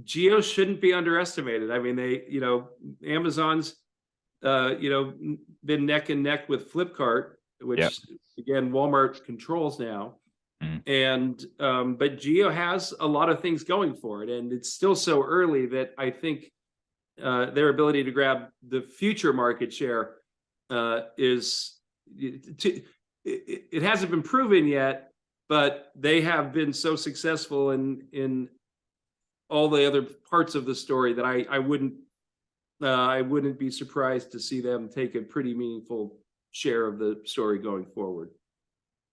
Geo shouldn't be underestimated. I mean, Amazon's, been neck and neck with Flipkart, Yep. which again, Walmart controls now. And but Geo has a lot of things going for it, and it's still so early that I think their ability to grab the future market share it hasn't been proven yet, but they have been so successful in all the other parts of the story that I wouldn't be surprised to see them take a pretty meaningful share of the story going forward.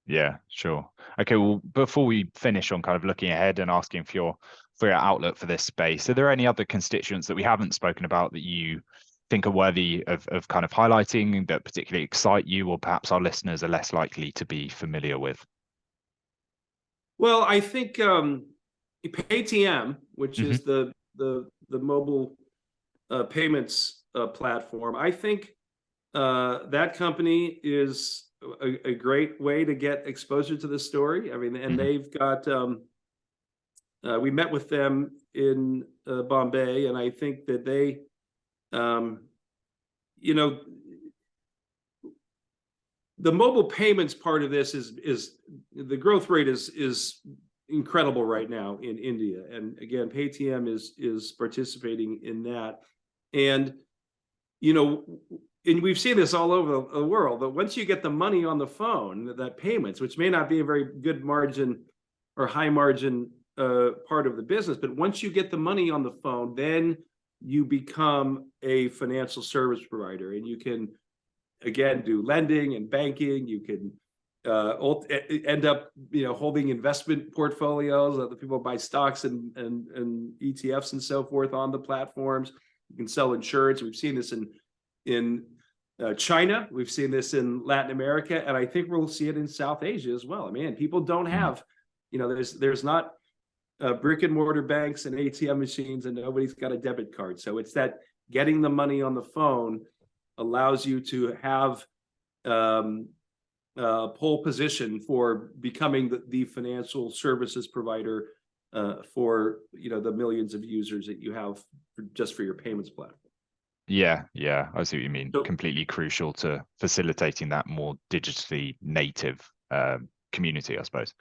Yeah, sure. Okay, well, before we finish on kind of looking ahead and asking for your outlook for this space, are there any other constituents that we haven't spoken about that you think are worthy of kind of highlighting, that particularly excite you, or perhaps our listeners are less likely to be familiar with? Well, I think Paytm, which is the mobile payments platform, I think that company is a great way to get exposure to the story. I mean, and they've got we met with them in Bombay, and I think that they the mobile payments part of this is the growth rate is incredible right now in India, and again, Paytm is participating in that, and and we've seen this all over the world, that once you get the money on the phone, that payments, which may not be a very good margin or high margin part of the business, but once you get the money on the phone, then you become a financial service provider, and you can again do lending and banking. You can end up holding investment portfolios that the people buy stocks and ETFs and so forth on the platforms. You can sell insurance. We've seen this in China. We've seen this in Latin America, and I think we'll see it in South Asia as well. I mean, people don't have, there's not brick and mortar banks and ATM machines, and nobody's got a debit card. So it's that getting the money on the phone allows you to have pole position for becoming the financial services provider for the millions of users that you have just for your payments platform. Yeah, I see what you mean. So, completely crucial to facilitating that more digitally native community, I suppose.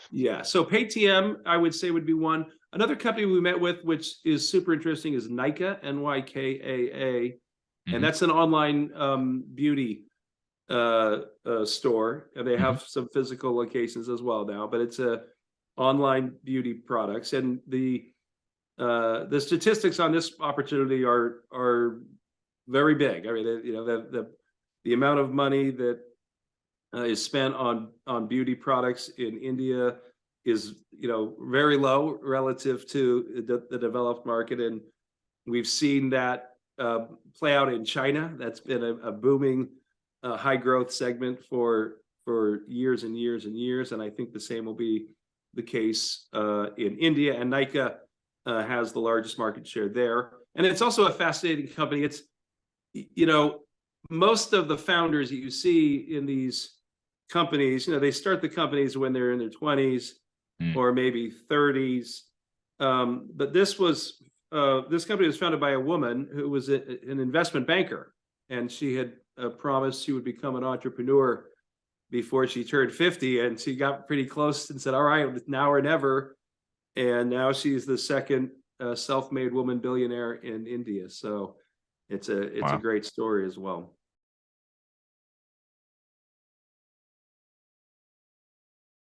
Yeah, so Paytm, I would say, would be one. Another company we met with, which is super interesting, is Nykaa, Nykaa, and that's an online beauty store, and they have some physical locations as well now, but it's a online beauty products, and the statistics on this opportunity are very big. I mean, the amount of money that is spent on beauty products in India is very low relative to the developed market, and we've seen that play out in China. That's been a booming high growth segment for years and years and years, and I think the same will be the case in India, and Nykaa has the largest market share there. And it's also a fascinating company. It's most of the founders that you see in these companies, they start the companies when they're in their 20s or maybe 30s. But this company was founded by a woman who was an investment banker, and she had promised she would become an entrepreneur before she turned 50, and she got pretty close and said, all right, now or never. And now she's the second self-made woman billionaire in India. So it's a great story as well.